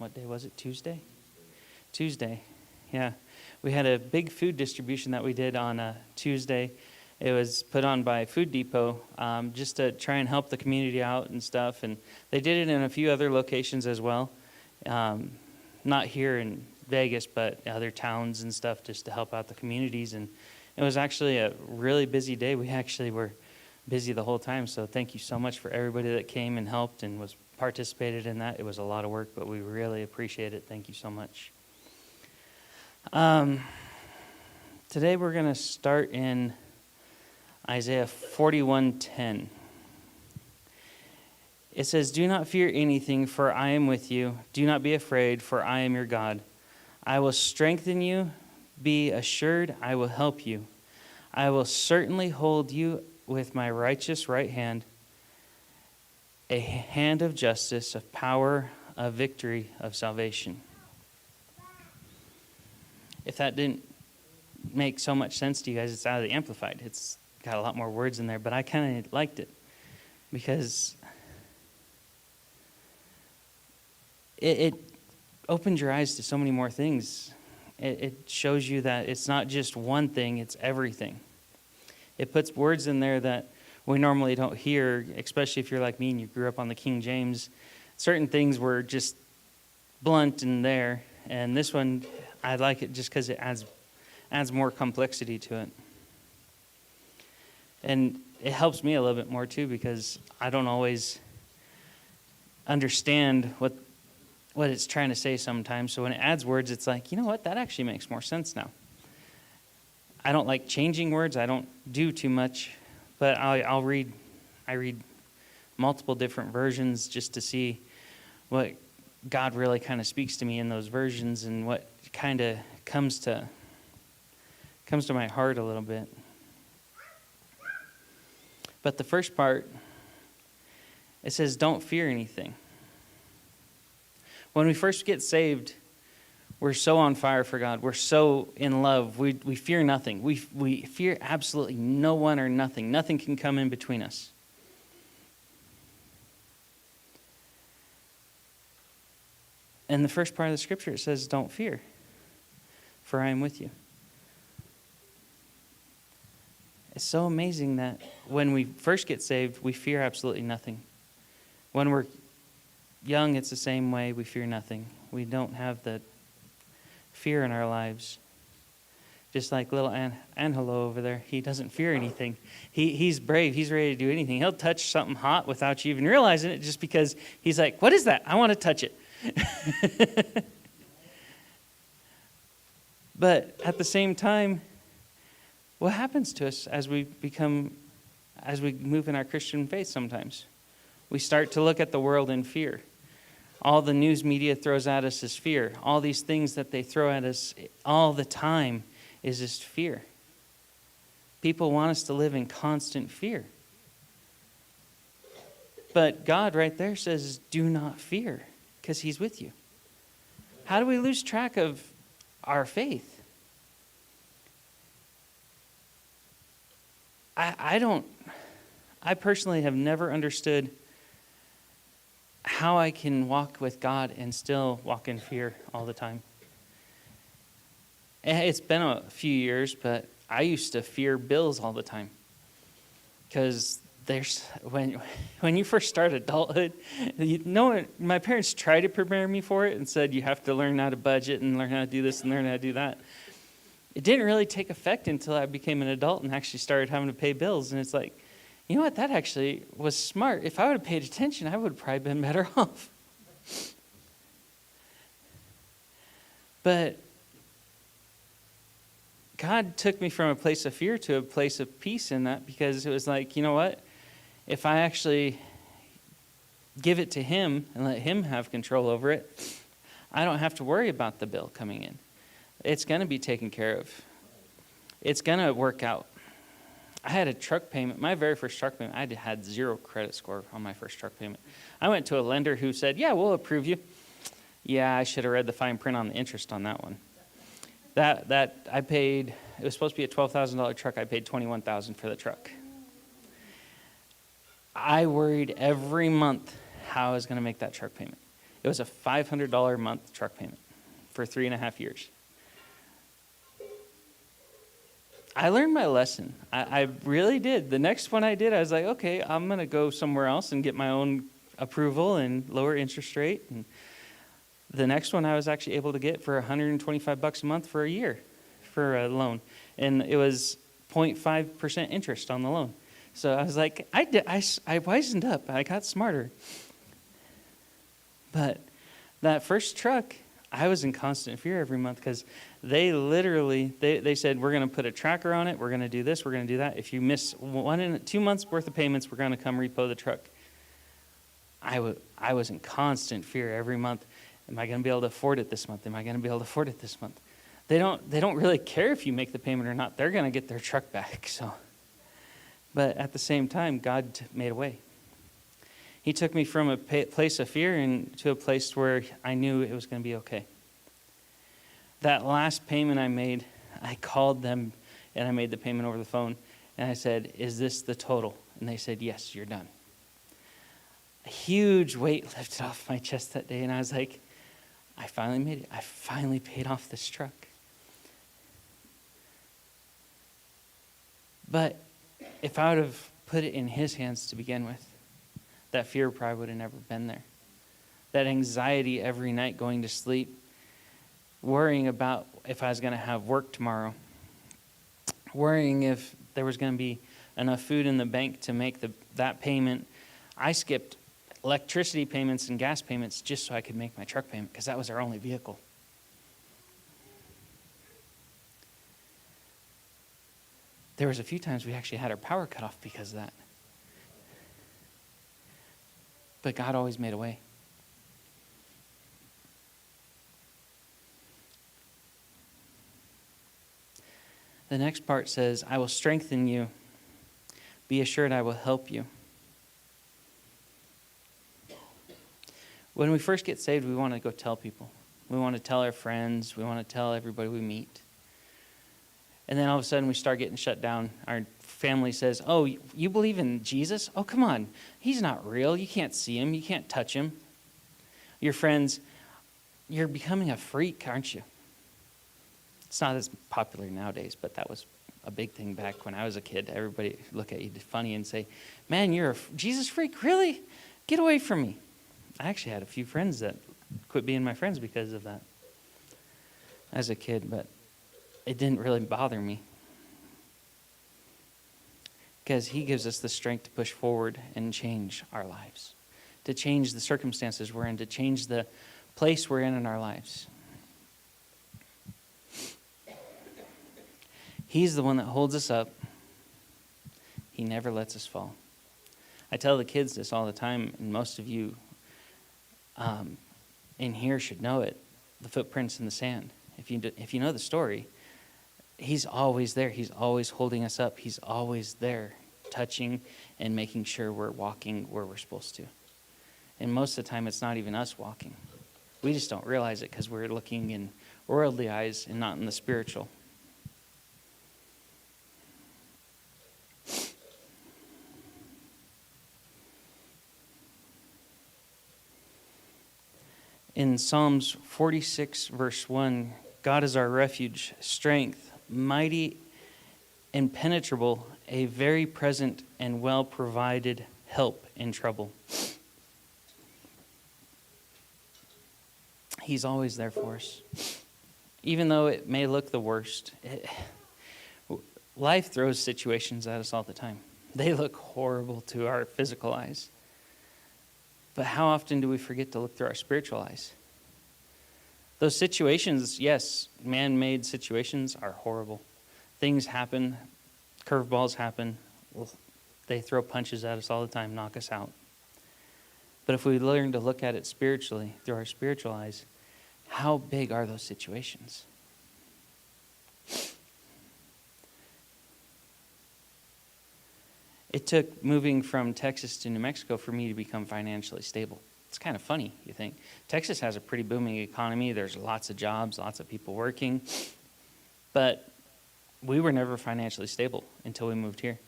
what day was it? Tuesday. Yeah. We had a big food distribution that we did on a Tuesday. It was put on by Food Depot just to try and help the community out and stuff. And they did it in a few other locations as well. Not here in Vegas, but other towns and stuff, just to help out the communities. And it was actually a really busy day. We actually were busy the whole time. So thank you so much for everybody that came and helped and was participated in that. It was a lot of work, but we really appreciate it. Thank you so much. Today we're going to start in Isaiah 41:10. It says, "Do not fear anything, for I am with you. Do not be afraid, for I am your God. I will strengthen you. Be assured, I will help you. I will certainly hold you with my righteous right hand, a hand of justice, of power, of victory, of salvation." If that didn't make so much sense to you guys, it's out of the Amplified. It's got a lot more words in there, but I kind of liked it because it opens your eyes to so many more things. It shows you that it's not just one thing, it's everything. It puts words in there that we normally don't hear, especially if you're like me and you grew up on the King James. Certain things were just blunt in there, and this one, I like it just because it adds more complexity to it. And it helps me a little bit more too, because I don't always understand what it's trying to say sometimes. So when it adds words, it's like, you know what, that actually makes more sense now. I don't like changing words. I don't do too much, but I read multiple different versions just to see what God really kind of speaks to me in those versions and what kind of comes to my heart a little bit. But the first part, it says, don't fear anything. When we first get saved, we're so on fire for God. We're so in love. We fear nothing. We fear absolutely no one or nothing. Nothing can come in between us. And the first part of the scripture, it says, don't fear, for I am with you. It's so amazing that when we first get saved, we fear absolutely nothing. When we're young, it's the same way. We fear nothing. We don't have the fear in our lives. Just like little Angelo over there, he doesn't fear anything. He's brave. He's ready to do anything. He'll touch something hot without you even realizing it, just because he's like, what is that? I want to touch it. But at the same time, what happens to us as we move in our Christian faith sometimes? We start to look at the world in fear. All the news media throws at us is fear. All these things that they throw at us all the time is just fear. People want us to live in constant fear. But God right there says, do not fear, because He's with you. How do we lose track of our faith? I personally have never understood how I can walk with God and still walk in fear all the time. It's been a few years, but I used to fear bills all the time. Because when you first start adulthood, my parents tried to prepare me for it and said, you have to learn how to budget and learn how to do this and learn how to do that. It didn't really take effect until I became an adult and actually started having to pay bills. And it's like, you know what, that actually was smart. If I would have paid attention, I would have probably been better off. But God took me from a place of fear to a place of peace in that, because it was like, you know what? If I actually give it to Him and let Him have control over it, I don't have to worry about the bill coming in. It's going to be taken care of. It's going to work out. I had a truck payment, my very first truck payment. I had 0 credit score on my first truck payment. I went to a lender who said, yeah, we'll approve you. Yeah, I should have read the fine print on the interest on that one. That I paid, it was supposed to be a $12,000 truck. I paid $21,000 for the truck. I worried every month how I was going to make that truck payment. It was a $500 a month truck payment for 3.5 years. I learned my lesson. I really did. The next one I did, I was like, okay, I'm going to go somewhere else and get my own approval and lower interest rate. And the next one I was actually able to get for $125 a month for a year for a loan. And it was 0.5% interest on the loan. So I was like, I wisened up. I got smarter. But that first truck, I was in constant fear every month because they literally, they said, we're going to put a tracker on it. We're going to do this. We're going to do that. If you miss 2 months worth of payments, we're going to come repo the truck. I was in constant fear every month. Am I going to be able to afford it this month? Am I going to be able to afford it this month? They don't really care if you make the payment or not. They're going to get their truck back. So, but at the same time, God made a way. He took me from a place of fear into a place where I knew it was going to be okay. That last payment I made, I called them and I made the payment over the phone. And I said, is this the total? And they said, yes, you're done. A huge weight lifted off my chest that day. And I was like, I finally made it. I finally paid off this truck. But if I would have put it in his hands to begin with, that fear probably would have never been there. That anxiety every night going to sleep, worrying about if I was going to have work tomorrow, worrying if there was going to be enough food in the bank to make that payment. I skipped electricity payments and gas payments just so I could make my truck payment because that was our only vehicle. There was a few times we actually had our power cut off because of that. But God always made a way. The next part says, I will strengthen you. Be assured I will help you. When we first get saved, we want to go tell people. We want to tell our friends. We want to tell everybody we meet. And then all of a sudden we start getting shut down. Our family says, oh, you believe in Jesus? Oh, come on. He's not real. You can't see him. You can't touch him. Your friends, you're becoming a freak, aren't you? It's not as popular nowadays, but that was a big thing back when I was a kid. Everybody look at you funny and say, man, you're a Jesus freak? Really? Get away from me. I actually had a few friends that quit being my friends because of that as a kid, but it didn't really bother me because he gives us the strength to push forward and change our lives, to change the circumstances we're in, to change the place we're in our lives. He's the one that holds us up. He never lets us fall. I tell the kids this all the time, and most of you in here should know it, the footprints in the sand. If you know the story, he's always there. He's always holding us up. He's always there, touching and making sure we're walking where we're supposed to. And most of the time, it's not even us walking. We just don't realize it because we're looking in worldly eyes and not in the spiritual. In Psalms 46, verse 1, God is our refuge, strength, mighty, impenetrable, a very present and well-provided help in trouble. He's always there for us. Even though it may look the worst, life throws situations at us all the time. They look horrible to our physical eyes. But how often do we forget to look through our spiritual eyes? Those situations, yes, man-made situations are horrible. Things happen, curveballs happen. They throw punches at us all the time, knock us out. But if we learn to look at it spiritually, through our spiritual eyes, how big are those situations? It took moving from Texas to New Mexico for me to become financially stable. It's kind of funny, you think. Texas has a pretty booming economy. There's lots of jobs, lots of people working. But we were never financially stable until we moved here.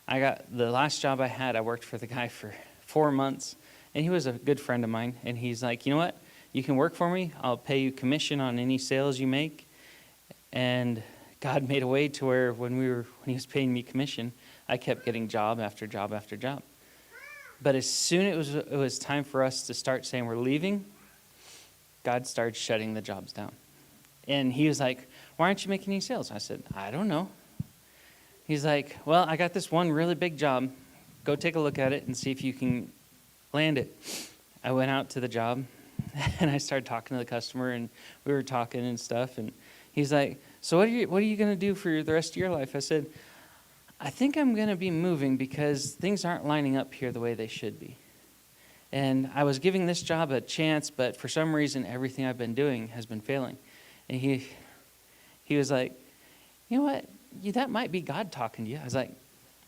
The last job I had, I worked for the guy for 4 months. And he was a good friend of mine. And he's like, you know what? you can work for me. I'll pay you commission on any sales you make. And God made a way to where when he was paying me commission, I kept getting job after job after job. But as soon as it was time for us to start saying we're leaving, God started shutting the jobs down. And he was like, why aren't you making any sales? I said, I don't know. He's like, well, I got this one really big job. Go take a look at it and see if you can land it. I went out to the job and I started talking to the customer, and we were talking and stuff. And he's like, so what are you going to do for the rest of your life? I said, I think I'm going to be moving because things aren't lining up here the way they should be. And I was giving this job a chance, but for some reason, everything I've been doing has been failing. And he was like, you know what? That might be God talking to you. I was like,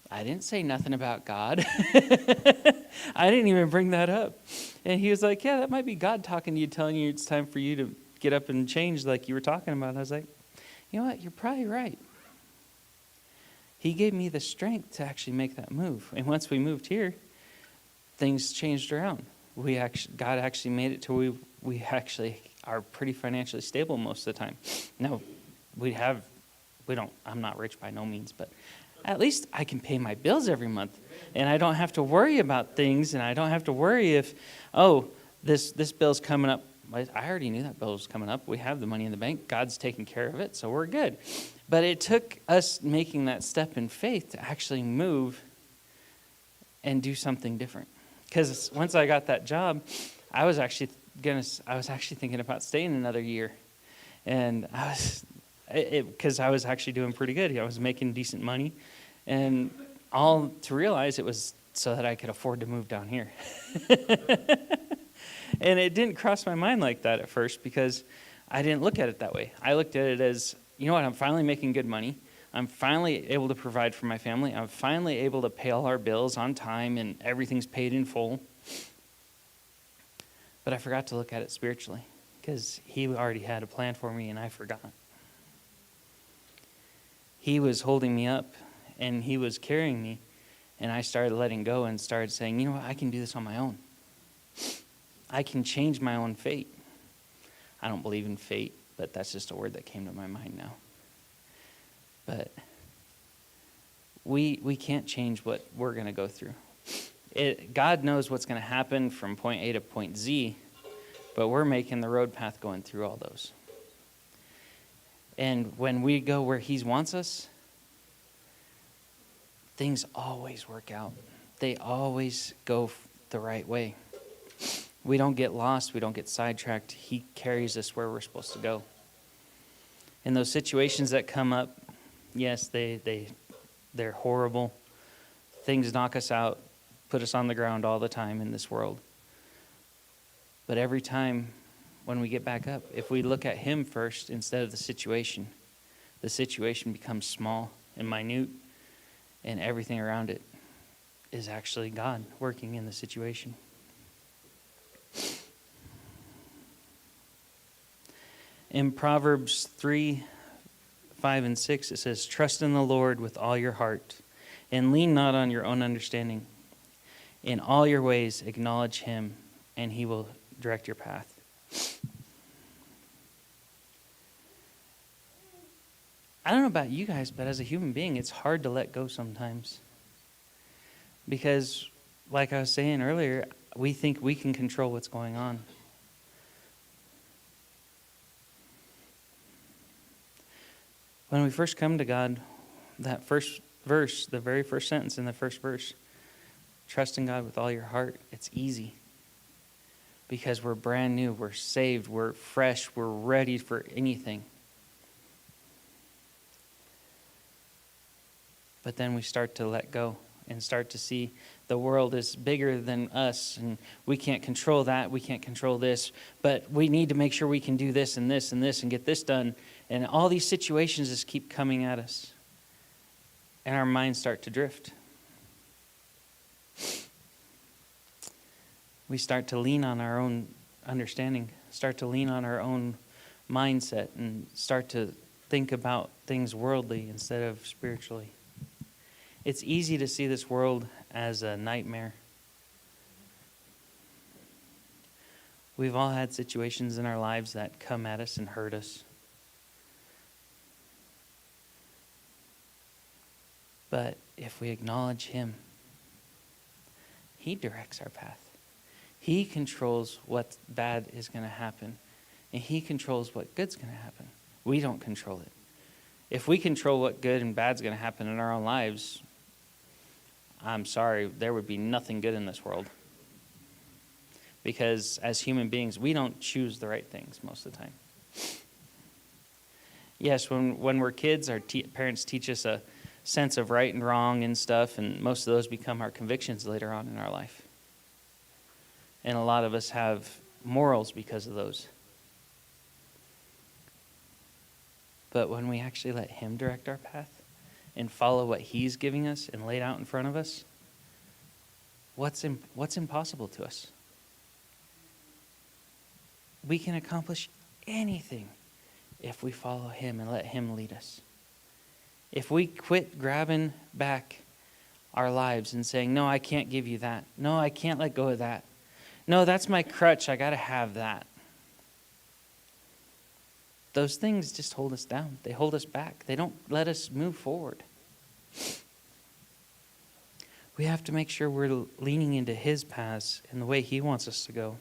I didn't say nothing about God. I didn't even bring that up. And he was like, yeah, that might be God talking to you, telling you it's time for you to get up and change like you were talking about. And I was like, you know what? You're probably right. He gave me the strength to actually make that move. And once we moved here, things changed around. God actually made it to we actually are pretty financially stable most of the time. Now, I'm not rich by no means, but at least I can pay my bills every month. And I don't have to worry about things, and I don't have to worry if, this bill's coming up. I already knew that bill was coming up. We have the money in the bank. God's taking care of it, so we're good. But it took us making that step in faith to actually move and do something different. Because once I got that job, I was actually thinking about staying another year. And because I was actually doing pretty good. I was making decent money. And all to realize it was so that I could afford to move down here. And it didn't cross my mind like that at first because I didn't look at it that way. I looked at it as, you know what, I'm finally making good money. I'm finally able to provide for my family. I'm finally able to pay all our bills on time and everything's paid in full. But I forgot to look at it spiritually because he already had a plan for me and I forgot. He was holding me up and he was carrying me, and I started letting go and started saying, you know what, I can do this on my own. I can change my own fate. I don't believe in fate, but that's just a word that came to my mind now. But we can't change what we're going to go through. God knows what's going to happen from point A to point Z, but we're making the road path going through all those. And when we go where he wants us, things always work out. They always go the right way. We don't get lost. We don't get sidetracked. He carries us where we're supposed to go. And those situations that come up, yes, they're horrible. Things knock us out, put us on the ground all the time in this world. But every time when we get back up, if we look at him first instead of the situation becomes small and minute, and everything around it is actually God working in the situation. In Proverbs 3, 5, and 6, it says, trust in the Lord with all your heart, and lean not on your own understanding. In all your ways acknowledge him, and he will direct your path. I don't know about you guys, but as a human being, it's hard to let go sometimes. Because, like I was saying earlier, we think we can control what's going on. When we first come to God, that first verse, the very first sentence in the first verse, trust in God with all your heart, it's easy. Because we're brand new, we're saved, we're fresh, we're ready for anything. But then we start to let go and start to see the world is bigger than us, and we can't control that, we can't control this, but we need to make sure we can do this and this and this and get this done. And all these situations just keep coming at us. And our minds start to drift. We start to lean on our own understanding, start to lean on our own mindset, and start to think about things worldly instead of spiritually. It's easy to see this world as a nightmare. We've all had situations in our lives that come at us and hurt us. But if we acknowledge him, he directs our path. He controls what bad is going to happen. And he controls what good's going to happen. We don't control it. If we control what good and bad's going to happen in our own lives, I'm sorry, there would be nothing good in this world. Because as human beings, we don't choose the right things most of the time. Yes, when we're kids, our parents teach us a sense of right and wrong and stuff, and most of those become our convictions later on in our life. And a lot of us have morals because of those. But when we actually let him direct our path and follow what he's giving us and laid out in front of us, what's impossible to us? We can accomplish anything if we follow him and let him lead us. If we quit grabbing back our lives and saying, no, I can't give you that. No, I can't let go of that. No, that's my crutch. I got to have that. Those things just hold us down. They hold us back. They don't let us move forward. We have to make sure we're leaning into his paths and the way he wants us to go.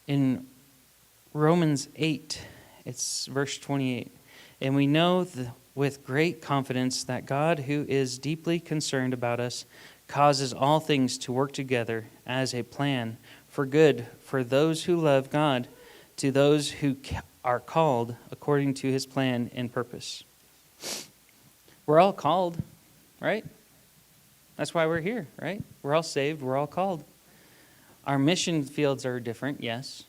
In Romans 8, it's verse 28. And we know with great confidence that God, who is deeply concerned about us, causes all things to work together as a plan for good for those who love God, to those who are called according to his plan and purpose. We're all called, right? That's why we're here, right? We're all saved. We're all called. Our mission fields are different, yes.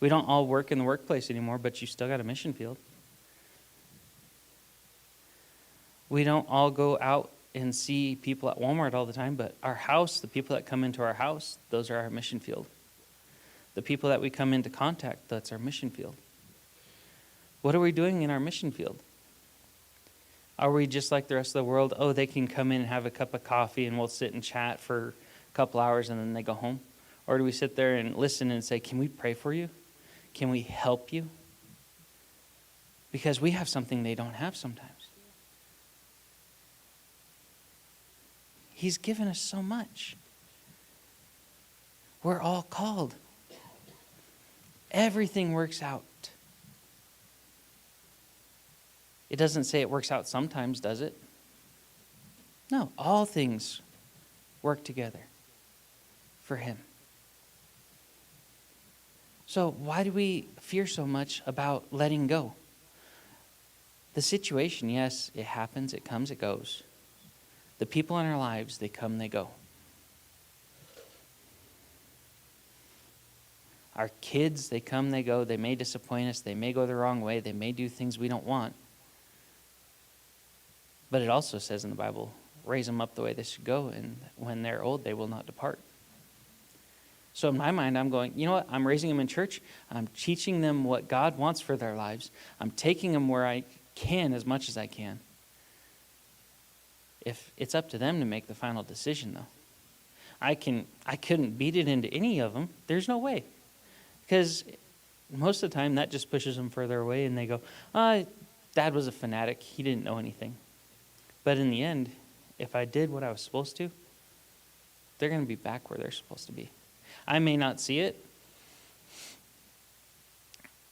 We don't all work in the workplace anymore, but you still got a mission field. We don't all go out and see people at Walmart all the time, but our house, the people that come into our house, those are our mission field. The people that we come into contact, that's our mission field. What are we doing in our mission field? Are we just like the rest of the world? Oh, they can come in and have a cup of coffee and we'll sit and chat for a couple hours and then they go home? Or do we sit there and listen and say, can we pray for you? Can we help you? Because we have something they don't have sometimes. He's given us so much. We're all called. Everything works out. It doesn't say it works out sometimes, does it? No, all things work together for him. So why do we fear so much about letting go? The situation, yes, it happens, it comes, it goes. The people in our lives, they come, they go. Our kids, they come, they go. They may disappoint us. They may go the wrong way. They may do things we don't want. But it also says in the Bible, raise them up the way they should go, and when they're old, they will not depart. So in my mind, I'm going, you know what? I'm raising them in church. I'm teaching them what God wants for their lives. I'm taking them where I can as much as I can. If it's up to them to make the final decision, though. I couldn't beat it into any of them. There's no way. Because most of the time, that just pushes them further away, and they go, Dad was a fanatic. He didn't know anything. But in the end, if I did what I was supposed to, they're going to be back where they're supposed to be. I may not see it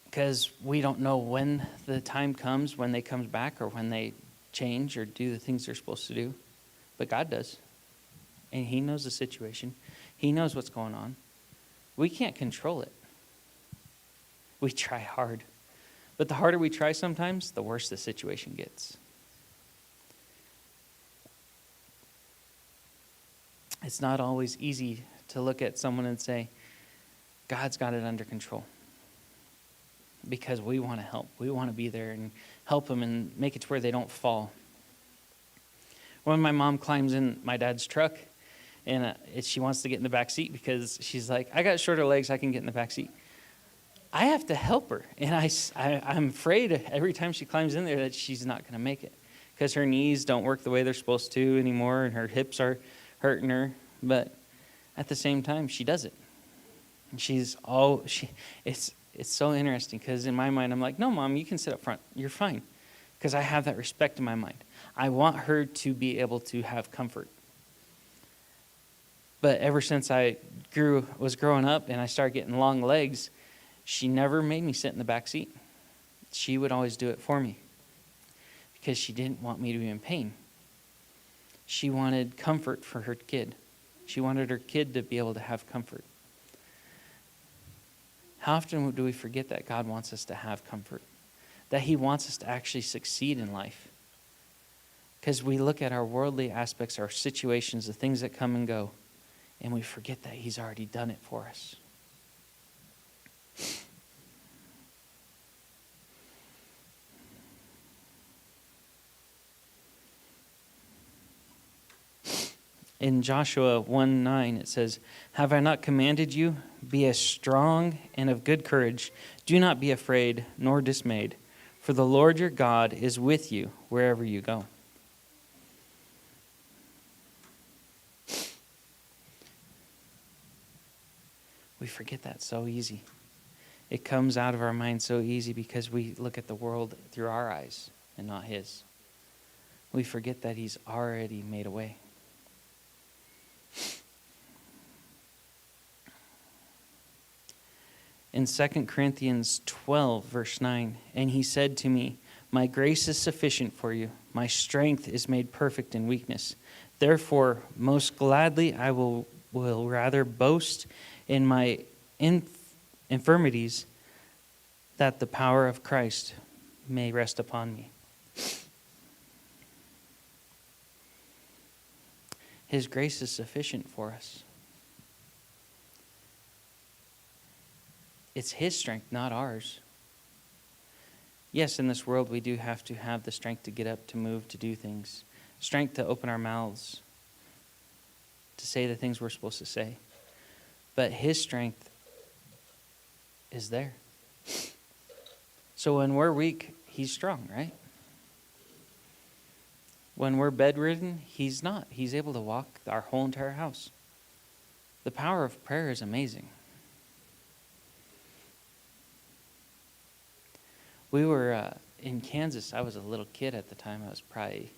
because we don't know when the time comes, when they come back, or when they change or do the things they're supposed to do. But God does. And he knows the situation. He knows what's going on. We can't control it. We try hard. But the harder we try sometimes, the worse the situation gets. It's not always easy to look at someone and say, God's got it under control. Because we want to help. We want to be there and help them and make it to where they don't fall. When my mom climbs in my dad's truck, and she wants to get in the back seat because she's like, I got shorter legs, I can get in the back seat. I have to help her. And I'm afraid every time she climbs in there that she's not going to make it. Because her knees don't work the way they're supposed to anymore, and her hips are hurting her. But At the same time, she does it. And it's so interesting because in my mind, I'm like, no, Mom, you can sit up front. You're fine. Because I have that respect in my mind. I want her to be able to have comfort. But ever since I was growing up and I started getting long legs, she never made me sit in the back seat. She would always do it for me because she didn't want me to be in pain. She wanted comfort for her kid. She wanted her kid to be able to have comfort. How often do we forget that God wants us to have comfort? That he wants us to actually succeed in life? Because we look at our worldly aspects, our situations, the things that come and go, and we forget that he's already done it for us. In Joshua 1:9, it says, "Have I not commanded you? Be as strong and of good courage. Do not be afraid nor dismayed, for the Lord your God is with you wherever you go." We forget that so easy. It comes out of our mind so easy because we look at the world through our eyes and not his. We forget that he's already made a way. In 2 Corinthians 12, verse 9, "And he said to me, my grace is sufficient for you. My strength is made perfect in weakness. Therefore, most gladly I will rather boast in my infirmities, that the power of Christ may rest upon me." His grace is sufficient for us. It's his strength, not ours. Yes, in this world we do have to have the strength to get up, to move, to do things. Strength to open our mouths, to say the things we're supposed to say. But his strength is there. So when we're weak, he's strong, right? When we're bedridden, he's not. He's able to walk our whole entire house. The power of prayer is amazing. We were in Kansas. I was a little kid at the time. I was probably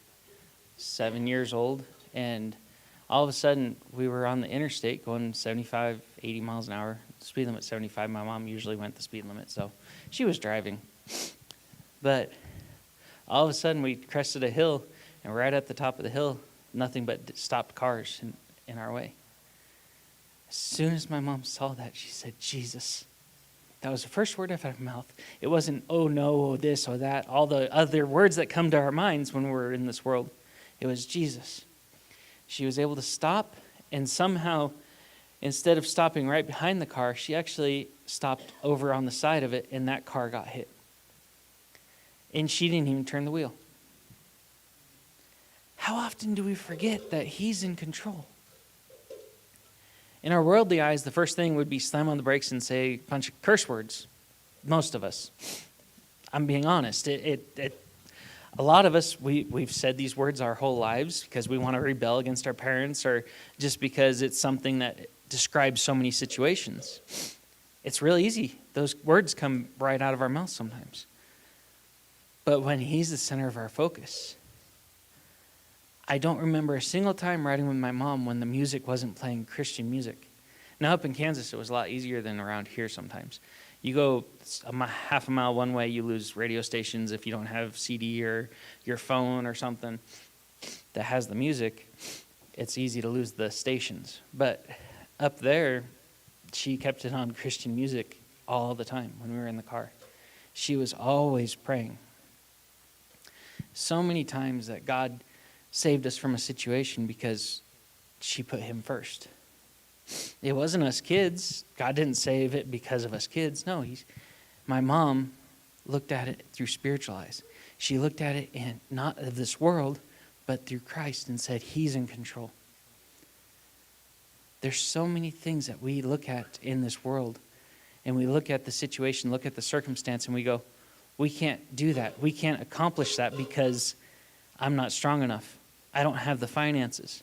7 years old. And all of a sudden, we were on the interstate going 75, 80 miles an hour. Speed limit 75. My mom usually went the speed limit, so she was driving. But all of a sudden, we crested a hill, and right at the top of the hill, nothing but stopped cars in our way. As soon as my mom saw that, she said, "Jesus." That was the first word out of her mouth. It wasn't, "oh no," or this or that, all the other words that come to our minds when we're in this world. It was Jesus. She was able to stop, and somehow, instead of stopping right behind the car, she actually stopped over on the side of it, and that car got hit. And she didn't even turn the wheel. How often do we forget that he's in control? In our worldly eyes, the first thing would be slam on the brakes and say a bunch of curse words. Most of us. I'm being honest. A lot of us, we've said these words our whole lives because we want to rebel against our parents or just because it's something that describes so many situations. It's really easy. Those words come right out of our mouth sometimes. But when he's the center of our focus, I don't remember a single time riding with my mom when the music wasn't playing Christian music. Now up in Kansas, it was a lot easier than around here sometimes. You go half a mile one way, you lose radio stations if you don't have CD or your phone or something that has the music. It's easy to lose the stations. But up there, she kept it on Christian music all the time when we were in the car. She was always praying. So many times that God saved us from a situation because she put him first. It wasn't us kids. God didn't save it because of us kids. No, my mom looked at it through spiritual eyes. She looked at it in not of this world, but through Christ and said, he's in control. There's so many things that we look at in this world, and we look at the situation, look at the circumstance, and we go, we can't do that. We can't accomplish that because I'm not strong enough. I don't have the finances.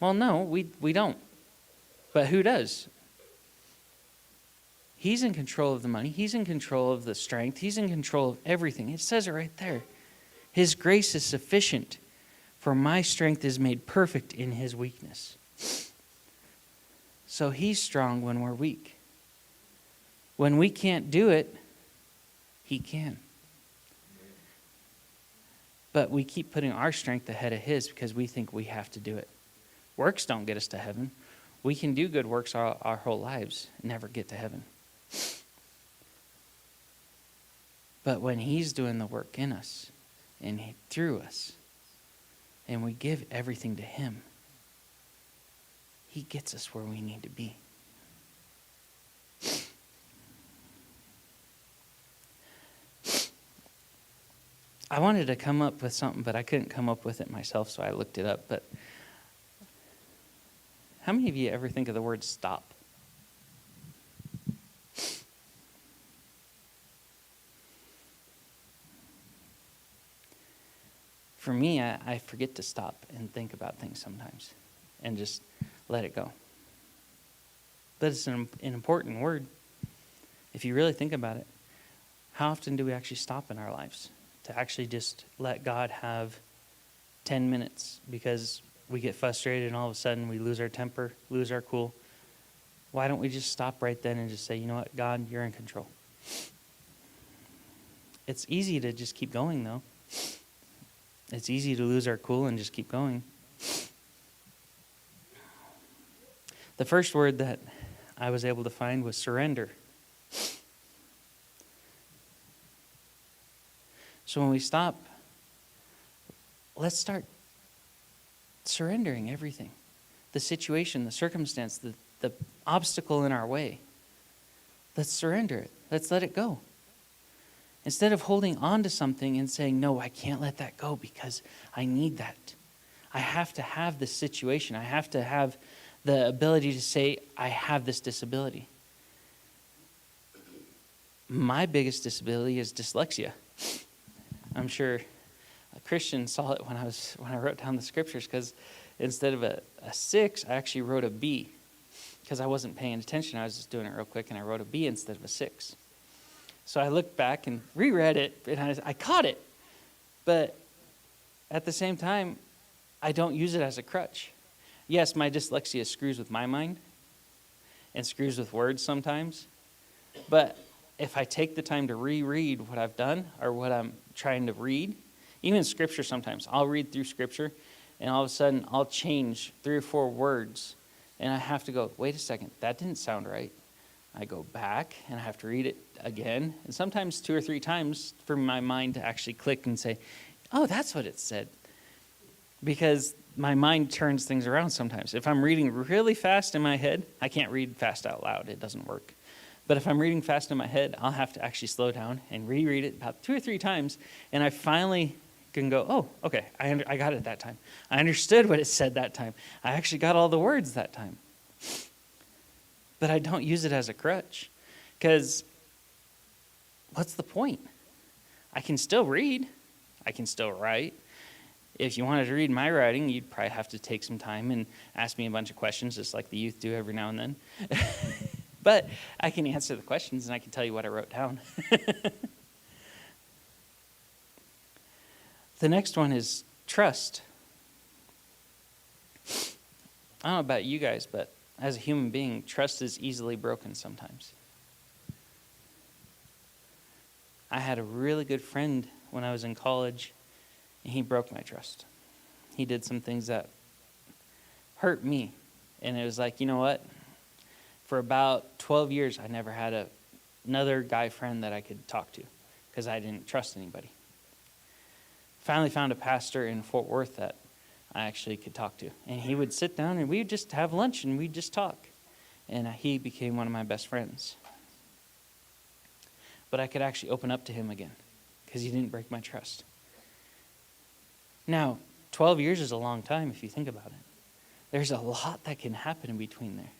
Well, no, we don't. But who does? He's in control of the money. He's in control of the strength. He's in control of everything. It says it right there. His grace is sufficient, for my strength is made perfect in his weakness. So he's strong when we're weak. When we can't do it, he can. But we keep putting our strength ahead of his because we think we have to do it. Works don't get us to heaven. We can do good works our whole lives and never get to heaven. But when he's doing the work in us and through us, and we give everything to him, he gets us where we need to be. I wanted to come up with something, but I couldn't come up with it myself, so I looked it up. But how many of you ever think of the word stop? For me, I forget to stop and think about things sometimes and just let it go. But it's an important word. If you really think about it, how often do we actually stop in our lives to actually just let God have 10 minutes because we get frustrated and all of a sudden we lose our temper, lose our cool? Why don't we just stop right then and just say, you know what, God, you're in control? It's easy to just keep going, though. It's easy to lose our cool and just keep going. The first word that I was able to find was surrender. So when we stop, let's start surrendering everything. The situation, the circumstance, the obstacle in our way. Let's surrender it. Let's let it go. Instead of holding on to something and saying, no, I can't let that go because I need that. I have to have this situation. I have to have the ability to say, I have this disability. My biggest disability is dyslexia. I'm sure a Christian saw it when I wrote down the scriptures, because instead of a 6, I actually wrote a B because I wasn't paying attention. I was just doing it real quick, and I wrote a B instead of a 6. So I looked back and reread it, and I caught it. But at the same time, I don't use it as a crutch. Yes, my dyslexia screws with my mind and screws with words sometimes. But if I take the time to reread what I've done or what I'm trying to read, even Scripture sometimes, I'll read through Scripture, and all of a sudden I'll change 3 or 4 words, and I have to go, wait a second, that didn't sound right. I go back and I have to read it again, and sometimes 2 or 3 times for my mind to actually click and say, oh, that's what it said. Because my mind turns things around sometimes. If I'm reading really fast in my head, I can't read fast out loud. It doesn't work. But if I'm reading fast in my head, I'll have to actually slow down and reread it about 2 or 3 times, and I finally can go, oh, okay, I got it that time. I understood what it said that time. I actually got all the words that time. But I don't use it as a crutch, because what's the point? I can still read. I can still write. If you wanted to read my writing, you'd probably have to take some time and ask me a bunch of questions, just like the youth do every now and then. But I can answer the questions, and I can tell you what I wrote down. The next one is trust. I don't know about you guys, but as a human being, trust is easily broken sometimes. I had a really good friend when I was in college, and he broke my trust. He did some things that hurt me. And it was like, you know what? For about 12 years, I never had another guy friend that I could talk to because I didn't trust anybody. Finally found a pastor in Fort Worth that I actually could talk to. And he would sit down and we would just have lunch and we'd just talk. And he became one of my best friends. But I could actually open up to him again because he didn't break my trust. Now, 12 years is a long time if you think about it. There's a lot that can happen in between there.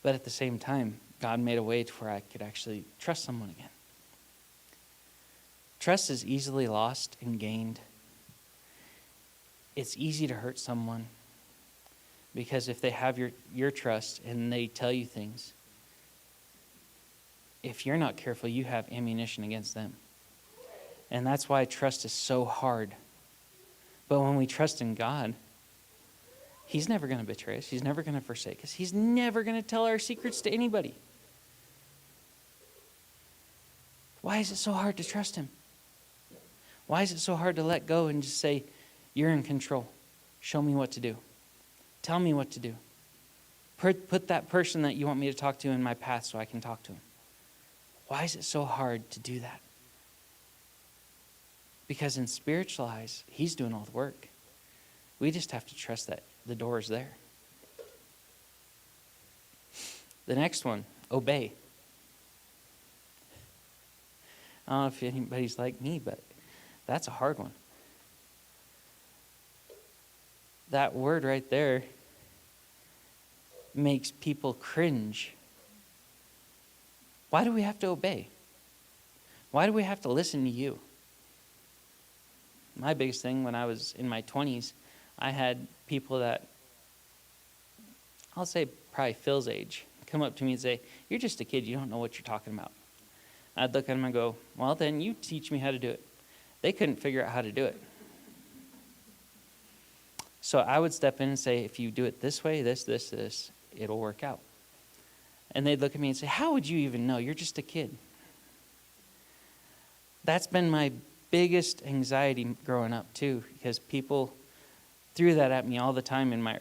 But at the same time, God made a way to where I could actually trust someone again. Trust is easily lost and gained. It's easy to hurt someone. Because if they have your trust and they tell you things, if you're not careful, you have ammunition against them. And that's why trust is so hard. But when we trust in God, He's never going to betray us. He's never going to forsake us. He's never going to tell our secrets to anybody. Why is it so hard to trust Him? Why is it so hard to let go and just say, you're in control. Show me what to do. Tell me what to do. Put that person that you want me to talk to in my path so I can talk to him. Why is it so hard to do that? Because in spiritual eyes, He's doing all the work. We just have to trust that the door is there. The next one, obey. I don't know if anybody's like me, but that's a hard one. That word right there makes people cringe. Why do we have to obey? Why do we have to listen to you? My biggest thing when I was in my 20s, I had people that, I'll say probably Phil's age, come up to me and say, you're just a kid, you don't know what you're talking about. I'd look at them and go, well, then you teach me how to do it. They couldn't figure out how to do it. So I would step in and say, if you do it this way, this, it'll work out. And they'd look at me and say, how would you even know? You're just a kid. That's been my biggest anxiety growing up too, because people threw that at me all the time in my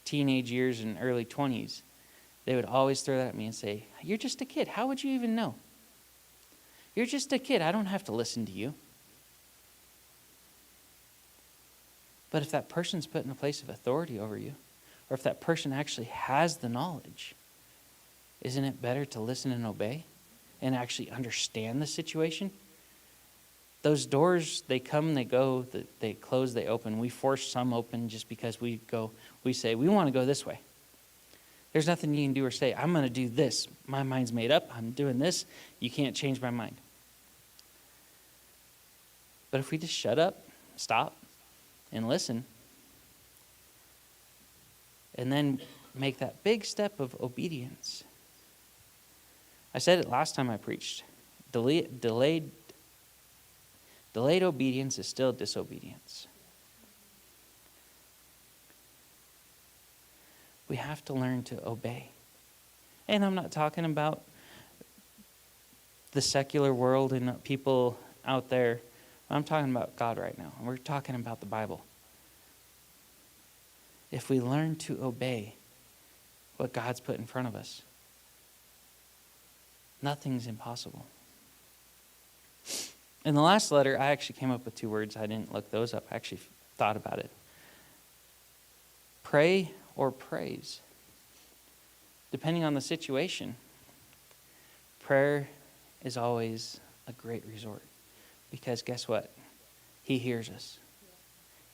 teenage years and early 20s. They would always throw that at me and say, you're just a kid. How would you even know? You're just a kid. I don't have to listen to you. But if that person's put in a place of authority over you, or if that person actually has the knowledge, isn't it better to listen and obey and actually understand the situation? Those doors, they come, they go, they close, they open. We force some open just because we say, we want to go this way. There's nothing you can do or say, I'm going to do this. My mind's made up. I'm doing this. You can't change my mind. But if we just shut up, stop, and listen, and then make that big step of obedience. I said it last time I preached. Delayed obedience is still disobedience. We have to learn to obey. And I'm not talking about the secular world and people out there. I'm talking about God right now. We're talking about the Bible. If we learn to obey what God's put in front of us, nothing's impossible. In the last letter, I actually came up with 2 words. I didn't look those up. I actually thought about it. Pray or praise. Depending on the situation, prayer is always a great resort. Because guess what? He hears us.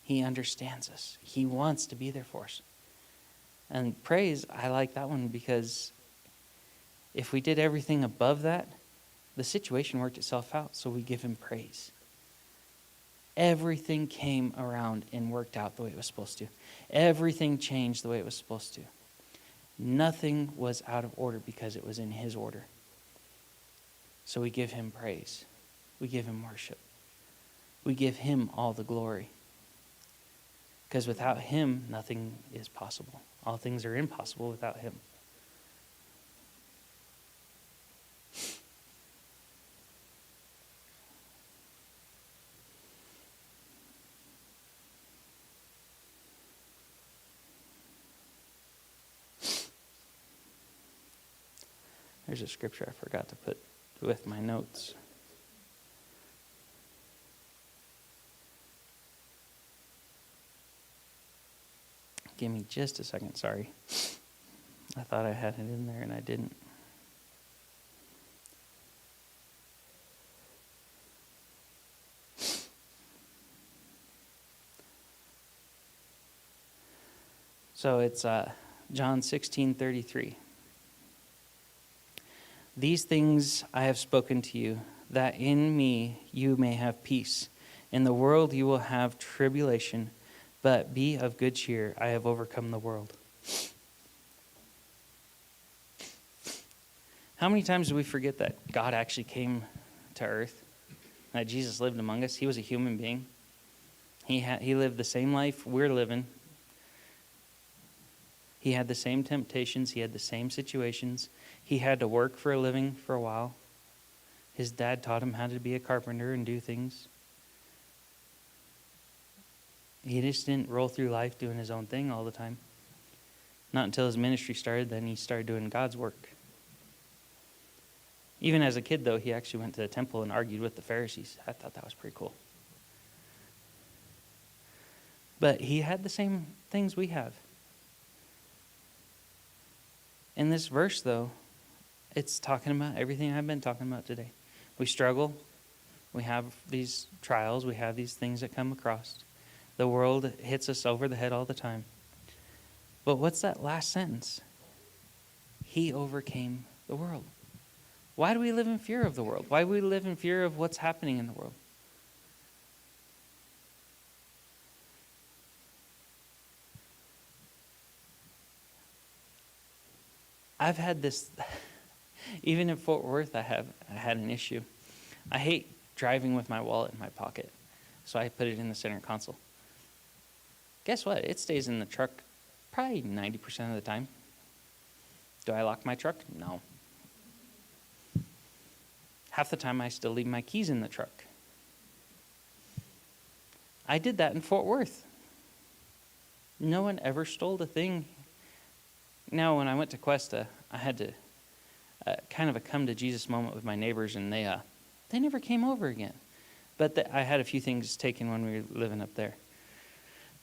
He understands us. He wants to be there for us. And praise, I like that one because if we did everything above that, the situation worked itself out, so we give Him praise. Everything came around and worked out the way it was supposed to. Everything changed the way it was supposed to. Nothing was out of order because it was in His order. So we give Him praise. We give Him worship. We give Him all the glory. Because without Him, nothing is possible. All things are impossible without Him. There's a scripture I forgot to put with my notes. Give me just a second, sorry. I thought I had it in there and I didn't. So it's John 16:33. These things I have spoken to you, that in me you may have peace. In the world you will have tribulation, but be of good cheer. I have overcome the world. How many times do we forget that God actually came to earth, that Jesus lived among us? He was a human being. He lived the same life we're living. He had the same temptations. He had the same situations. He had to work for a living for a while. His dad taught him how to be a carpenter and do things. He just didn't roll through life doing his own thing all the time. Not until his ministry started, then he started doing God's work. Even as a kid, though, he actually went to the temple and argued with the Pharisees. I thought that was pretty cool. But he had the same things we have. In this verse, though, it's talking about everything I've been talking about today. We struggle. We have these trials. We have these things that come across. The world hits us over the head all the time. But what's that last sentence? He overcame the world. Why do we live in fear of the world? Why do we live in fear of what's happening in the world? I've had this, even in Fort Worth, I had an issue. I hate driving with my wallet in my pocket, so I put it in the center console. Guess what? It stays in the truck probably 90% of the time. Do I lock my truck? No. Half the time I still leave my keys in the truck. I did that in Fort Worth. No one ever stole a thing. Now, when I went to Cuesta, I had to kind of a come to Jesus moment with my neighbors, and they never came over again. But I had a few things taken when we were living up there.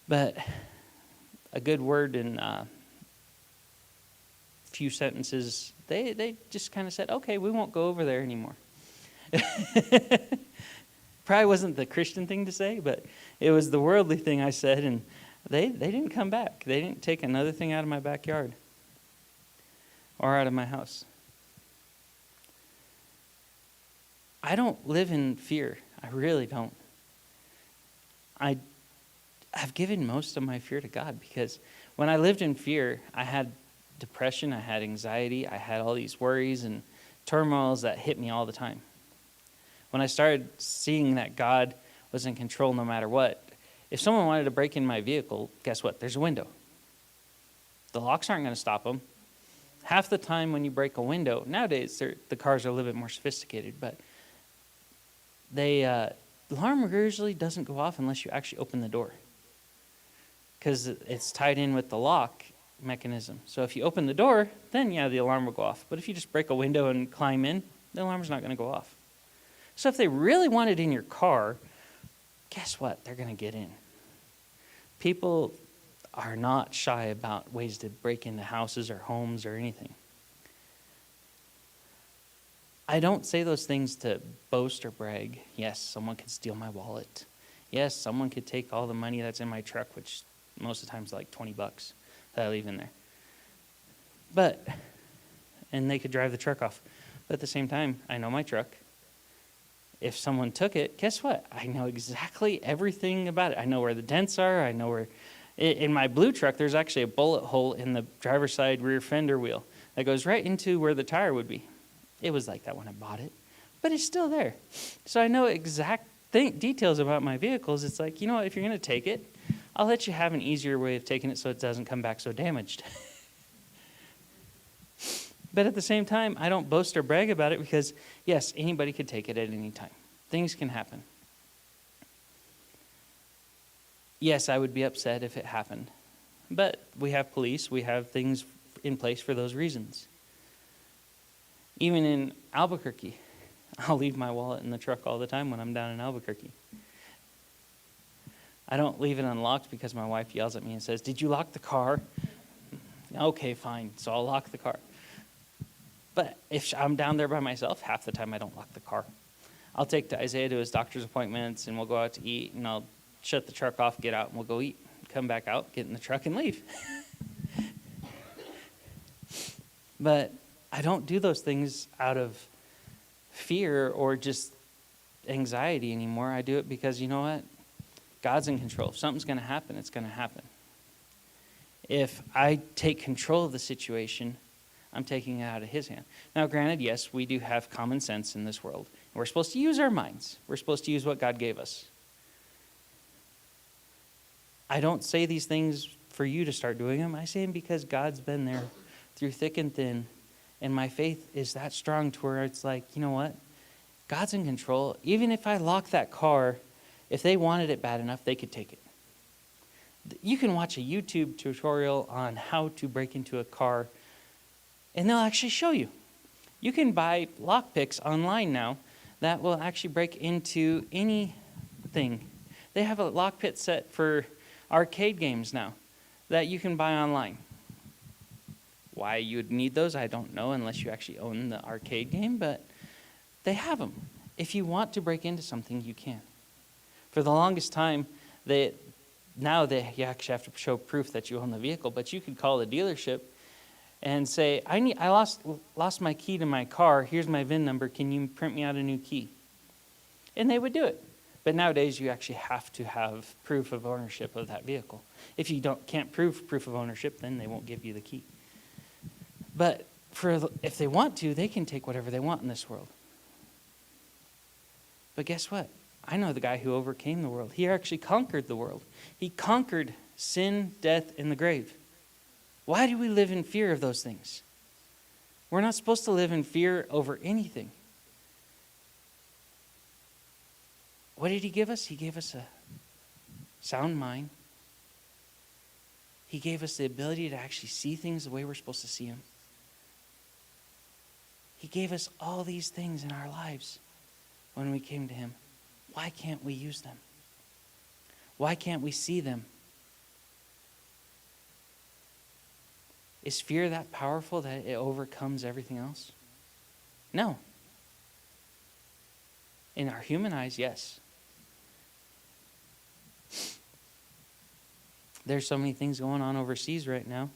But a good word and a few sentences, they just kind of said, okay, we won't go over there anymore. Probably wasn't the Christian thing to say, but it was the worldly thing I said, and they didn't come back. They didn't take another thing out of my backyard or out of my house. I don't live in fear. I really don't. I've given most of my fear to God, because when I lived in fear, I had depression, I had anxiety, I had all these worries and turmoils that hit me all the time. When I started seeing that God was in control no matter what, if someone wanted to break in my vehicle, guess what? There's a window. The locks aren't going to stop them. Half the time when you break a window, nowadays the cars are a little bit more sophisticated, but the alarm usually doesn't go off unless you actually open the door, because it's tied in with the lock mechanism. So if you open the door, then yeah, the alarm will go off. But if you just break a window and climb in, the alarm's not going to go off. So if they really want it in your car, guess what? They're going to get in. People are not shy about ways to break into houses or homes or anything. I don't say those things to boast or brag. Yes, someone could steal my wallet. Yes, someone could take all the money that's in my truck, which most of the time is like $20 that I leave in there. And they could drive the truck off. But at the same time, I know my truck. If someone took it, guess what? I know exactly everything about it. I know where the dents are. I know where... In my blue truck, there's actually a bullet hole in the driver's side rear fender wheel that goes right into where the tire would be. It was like that when I bought it, but it's still there. So I know exact details about my vehicles. It's like, you know what, if you're going to take it, I'll let you have an easier way of taking it so it doesn't come back so damaged. But at the same time, I don't boast or brag about it, because, yes, anybody could take it at any time. Things can happen. Yes, I would be upset if it happened. But we have police. We have things in place for those reasons. Even in Albuquerque, I'll leave my wallet in the truck all the time when I'm down in Albuquerque. I don't leave it unlocked because my wife yells at me and says, "Did you lock the car?" Okay, fine. So I'll lock the car. But if I'm down there by myself, half the time I don't lock the car. I'll take Isaiah to his doctor's appointments, and we'll go out to eat, and I'll shut the truck off, get out, and we'll go eat. Come back out, get in the truck, and leave. But I don't do those things out of fear or just anxiety anymore. I do it because, you know what? God's in control. If something's going to happen, it's going to happen. If I take control of the situation, I'm taking it out of his hand. Now, granted, yes, we do have common sense in this world. We're supposed to use our minds. We're supposed to use what God gave us. I don't say these things for you to start doing them. I say them because God's been there through thick and thin. And my faith is that strong to where it's like, you know what? God's in control. Even if I lock that car, if they wanted it bad enough, they could take it. You can watch a YouTube tutorial on how to break into a car, and they'll actually show you. You can buy lockpicks online now that will actually break into anything. They have a lockpick set for arcade games now that you can buy online. Why you would need those, I don't know, unless you actually own the arcade game, but they have them. If you want to break into something, you can. For the longest time, now you actually have to show proof that you own the vehicle, but you could call the dealership and say, I lost my key to my car. Here's my VIN number. Can you print me out a new key? And they would do it. But nowadays, you actually have to have proof of ownership of that vehicle. If you can't prove proof of ownership, then they won't give you the key. But if they want to, they can take whatever they want in this world. But guess what? I know the guy who overcame the world. He actually conquered the world. He conquered sin, death, and the grave. Why do we live in fear of those things? We're not supposed to live in fear over anything. What did he give us? He gave us a sound mind. He gave us the ability to actually see things the way we're supposed to see them. He gave us all these things in our lives when we came to him. Why can't we use them? Why can't we see them? Is fear that powerful that it overcomes everything else? No. In our human eyes, yes. There's so many things going on overseas right now.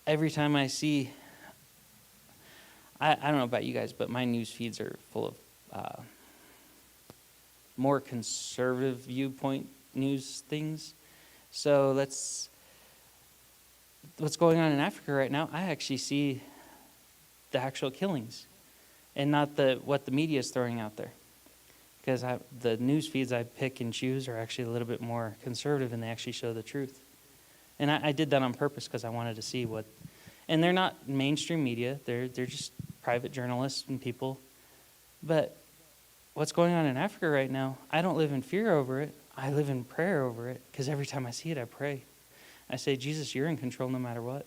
Every time I see, I don't know about you guys, but my news feeds are full of more conservative viewpoint news things. So what's going on in Africa right now, I actually see the actual killings and not what the media is throwing out there. Because the news feeds I pick and choose are actually a little bit more conservative, and they actually show the truth. And I did that on purpose because I wanted to see what. And they're not mainstream media. They're just private journalists and people. But what's going on in Africa right now, I don't live in fear over it. I live in prayer over it, because every time I see it, I pray. I say, Jesus, you're in control no matter what.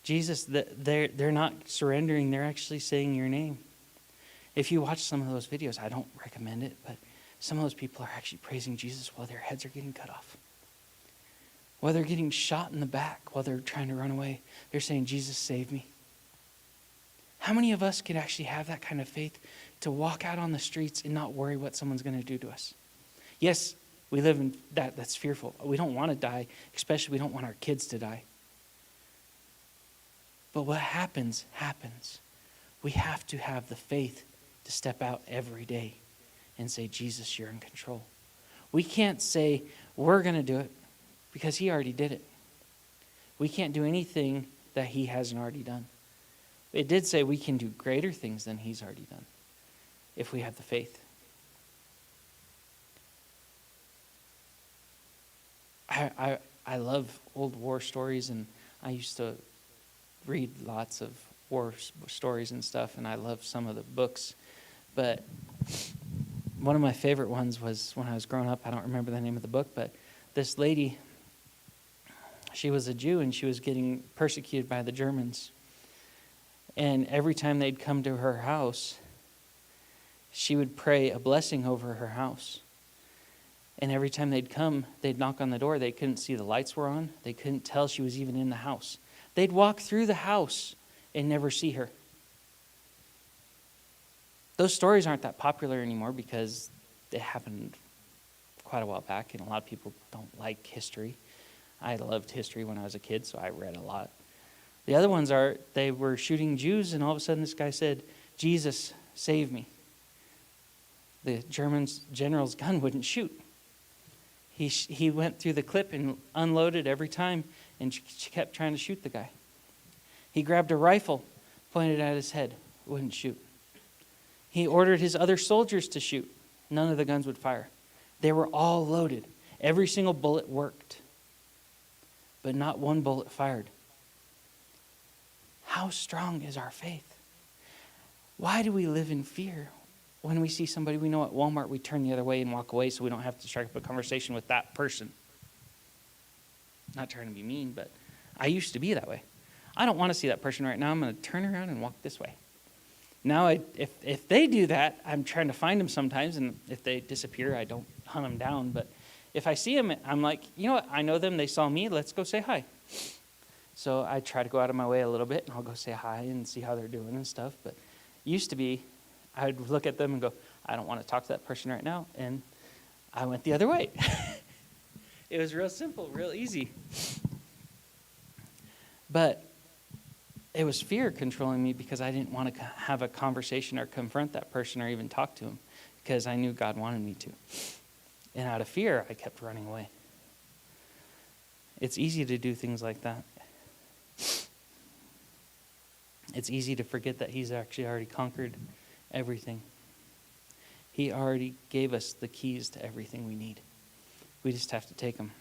Jesus, they're not surrendering. They're actually saying your name. If you watch some of those videos, I don't recommend it, but some of those people are actually praising Jesus while their heads are getting cut off. While they're getting shot in the back, while they're trying to run away, they're saying, Jesus, save me. How many of us could actually have that kind of faith to walk out on the streets and not worry what someone's going to do to us? Yes, we live in that's fearful. We don't want to die, especially we don't want our kids to die. But what happens. We have to have the faith to step out every day and say, Jesus, you're in control. We can't say we're going to do it because he already did it. We can't do anything that he hasn't already done. It did say we can do greater things than he's already done if we have the faith. I love old war stories, and I used to read lots of war stories and stuff, and I love some of the books. But one of my favorite ones was when I was growing up. I don't remember the name of the book, but this lady, she was a Jew, and she was getting persecuted by the Germans. And every time they'd come to her house, she would pray a blessing over her house. And every time they'd come, they'd knock on the door. They couldn't see the lights were on. They couldn't tell she was even in the house. They'd walk through the house and never see her. Those stories aren't that popular anymore because they happened quite a while back, and a lot of people don't like history. I loved history when I was a kid, so I read a lot. The other ones are, they were shooting Jews, and all of a sudden this guy said, Jesus, save me. The German general's gun wouldn't shoot. He went through the clip and unloaded every time and kept trying to shoot the guy. He grabbed a rifle, pointed at his head, wouldn't shoot. He ordered his other soldiers to shoot. None of the guns would fire. They were all loaded. Every single bullet worked, but not one bullet fired. How strong is our faith? Why do we live in fear? When we see somebody we know at Walmart, we turn the other way and walk away so we don't have to strike up a conversation with that person. Not trying to be mean, but I used to be that way. I don't want to see that person right now. I'm going to turn around and walk this way. Now, if they do that, I'm trying to find them sometimes, and if they disappear, I don't hunt them down. But if I see them, I'm like, you know what? I know them. They saw me. Let's go say hi. So I try to go out of my way a little bit, and I'll go say hi and see how they're doing and stuff. But used to be, I'd look at them and go, I don't want to talk to that person right now. And I went the other way. It was real simple, real easy. But it was fear controlling me because I didn't want to have a conversation or confront that person or even talk to him because I knew God wanted me to. And out of fear, I kept running away. It's easy to do things like that. It's easy to forget that he's actually already conquered everything. He already gave us the keys to everything we need. We just have to take them.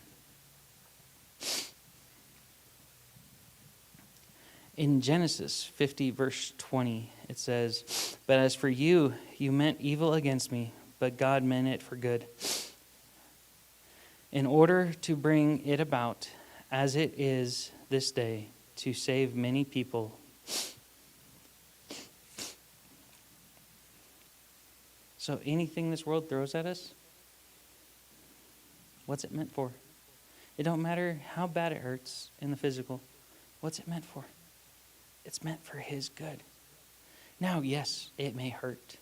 In Genesis 50, verse 20, it says, "But as for you, you meant evil against me, but God meant it for good, in order to bring it about as it is this day, to save many people." So anything this world throws at us, what's it meant for? It don't matter how bad it hurts in the physical. What's it meant for? It's meant for his good. Now, yes, it may hurt.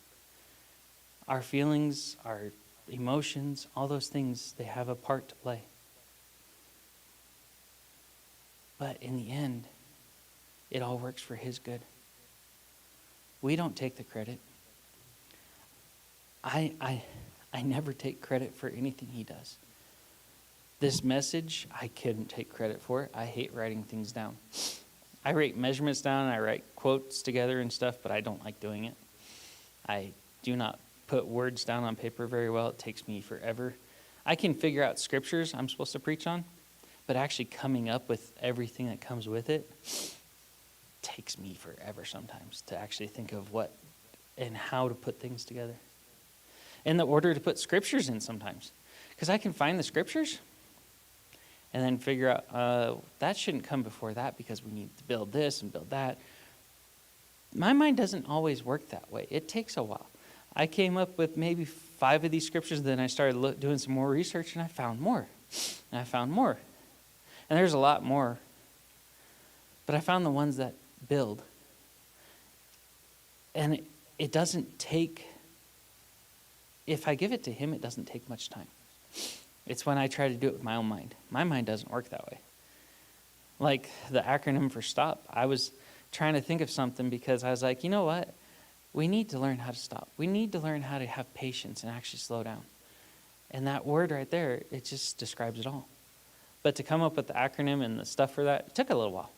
Our feelings, our emotions, all those things, they have a part to play. But in the end, it all works for his good. We don't take the credit. I never take credit for anything he does. This message, I couldn't take credit for it. I hate writing things down. I write measurements down, I write quotes together and stuff, but I don't like doing it. I do not put words down on paper very well. It takes me forever. I can figure out scriptures I'm supposed to preach on, but actually coming up with everything that comes with it takes me forever sometimes to actually think of what and how to put things together. And the order to put scriptures in sometimes. Because I can find the scriptures and then figure out that shouldn't come before that because we need to build this and build that. My mind doesn't always work that way. It takes a while. I came up with maybe 5 of these scriptures, then I started doing some more research, and I found more. And I found more. And there's a lot more. But I found the ones that build. And it doesn't take, if I give it to him, it doesn't take much time. It's when I try to do it with my own mind. My mind doesn't work that way. Like the acronym for STOP. I was trying to think of something because I was like, you know what? We need to learn how to stop. We need to learn how to have patience and actually slow down. And that word right there, it just describes it all. But to come up with the acronym and the stuff for that, it took a little while.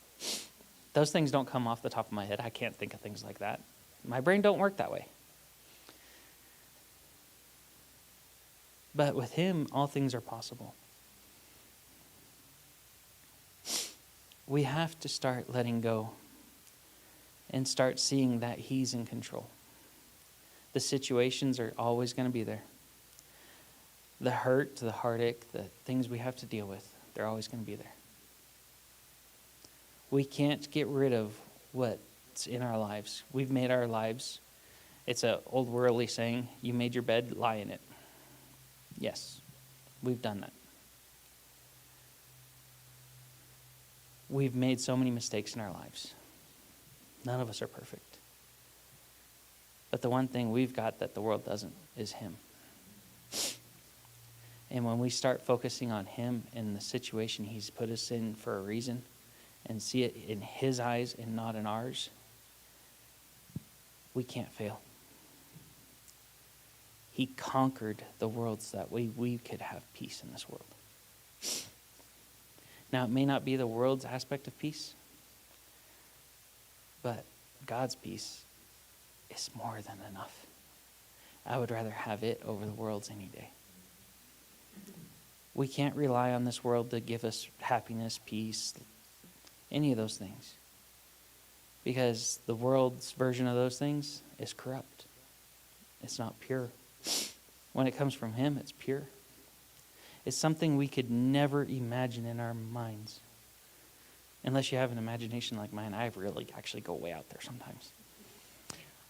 Those things don't come off the top of my head. I can't think of things like that. My brain don't work that way. But with him, all things are possible. We have to start letting go and start seeing that he's in control. The situations are always going to be there. The hurt, the heartache, the things we have to deal with, they're always going to be there. We can't get rid of what's in our lives. We've made our lives. It's an old worldly saying, you made your bed, lie in it. Yes, we've done that. We've made so many mistakes in our lives. None of us are perfect. But the one thing we've got that the world doesn't is him. And when we start focusing on him and the situation he's put us in for a reason and see it in his eyes and not in ours, we can't fail. He conquered the worlds that we could have peace in this world. Now, it may not be the world's aspect of peace, but God's peace is more than enough. I would rather have it over the world's any day. We can't rely on this world to give us happiness, peace, any of those things. Because the world's version of those things is corrupt. It's not pure. When it comes from Him, it's pure. It's something we could never imagine in our minds. Unless you have an imagination like mine, I really actually go way out there sometimes.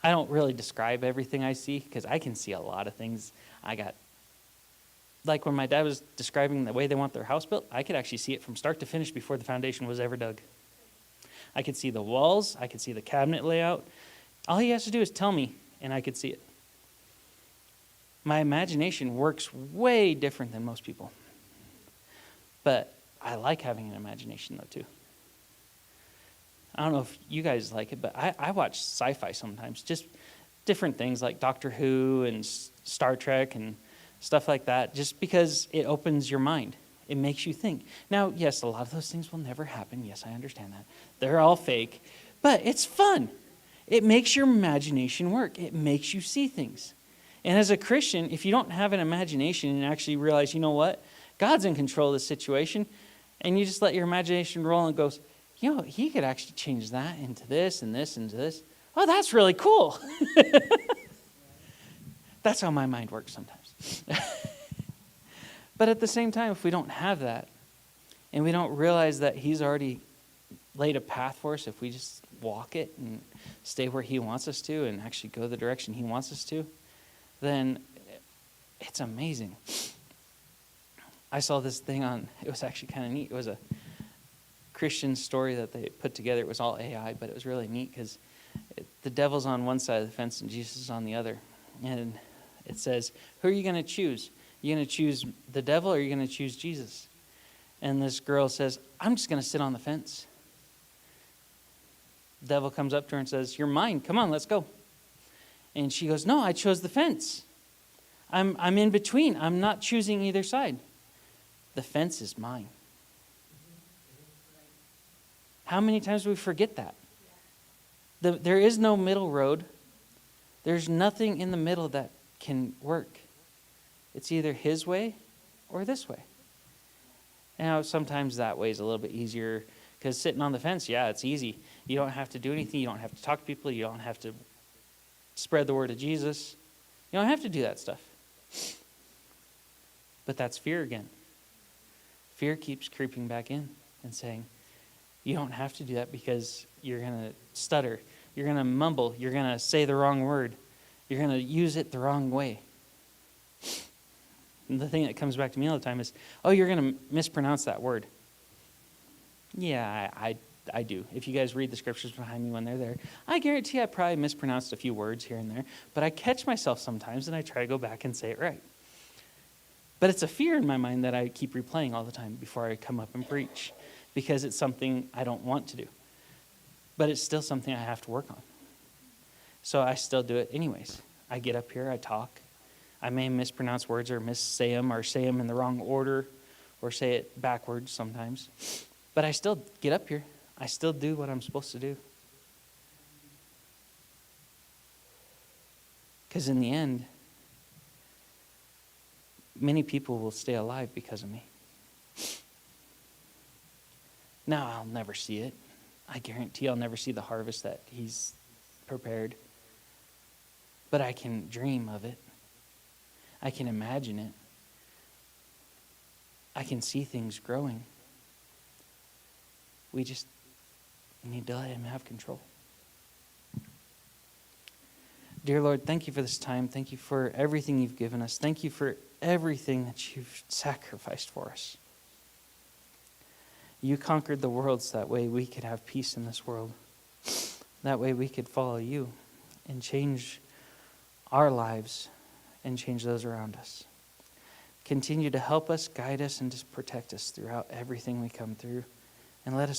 I don't really describe everything I see because I can see a lot of things. Like when my dad was describing the way they want their house built, I could actually see it from start to finish before the foundation was ever dug. I could see the walls. I could see the cabinet layout. All he has to do is tell me, and I could see it. My imagination works way different than most people. But I like having an imagination, though, too. I don't know if you guys like it, but I watch sci-fi sometimes. Just different things like Doctor Who and Star Trek and stuff like that, just because it opens your mind. It makes you think. Now, yes, a lot of those things will never happen. Yes, I understand that. They're all fake. But it's fun. It makes your imagination work. It makes you see things. And as a Christian, if you don't have an imagination and actually realize, you know what? God's in control of the situation, and you just let your imagination roll and goes, you know, He could actually change that into this and this into this. Oh, that's really cool. That's how my mind works sometimes. But at the same time, if we don't have that, and we don't realize that He's already laid a path for us, if we just walk it and stay where He wants us to and actually go the direction He wants us to, then it's amazing. I saw this thing it was actually kind of neat. It was a Christian story that they put together. It was all AI, but it was really neat because the devil's on one side of the fence and Jesus is on the other. And it says, who are you going to choose? Are you going to choose the devil or are you going to choose Jesus? And this girl says, I'm just going to sit on the fence. The devil comes up to her and says, you're mine. Come on, let's go. And she goes, no, I chose the fence. I'm in between. I'm not choosing either side. The fence is mine. How many times do we forget that? There is no middle road. There's nothing in the middle that can work. It's either His way or this way. Now, sometimes that way is a little bit easier because sitting on the fence, yeah, it's easy. You don't have to do anything. You don't have to talk to people. You don't have to spread the word of Jesus. You don't have to do that stuff. But that's fear again. Fear keeps creeping back in and saying, you don't have to do that because you're going to stutter. You're going to mumble. You're going to say the wrong word. You're going to use it the wrong way. And the thing that comes back to me all the time is, oh, you're going to mispronounce that word. Yeah, I do. If you guys read the scriptures behind me when they're there, I guarantee I probably mispronounced a few words here and there, but I catch myself sometimes and I try to go back and say it right. But it's a fear in my mind that I keep replaying all the time before I come up and preach, because it's something I don't want to do. But it's still something I have to work on. So I still do it anyways. I get up here, I talk. I may mispronounce words or missay them or say them in the wrong order or say it backwards sometimes. But I still get up here. I still do what I'm supposed to do. Because in the end, many people will stay alive because of me. Now, I'll never see it. I guarantee I'll never see the harvest that He's prepared. But I can dream of it. I can imagine it. I can see things growing. We just need to let Him have control. Dear Lord, thank You for this time. Thank You for everything You've given us. Thank You for everything that You've sacrificed for us. You conquered the worlds, that way we could have peace in this world. That way we could follow You and change our lives and change those around us. Continue to help us, guide us, and just protect us throughout everything we come through. And let us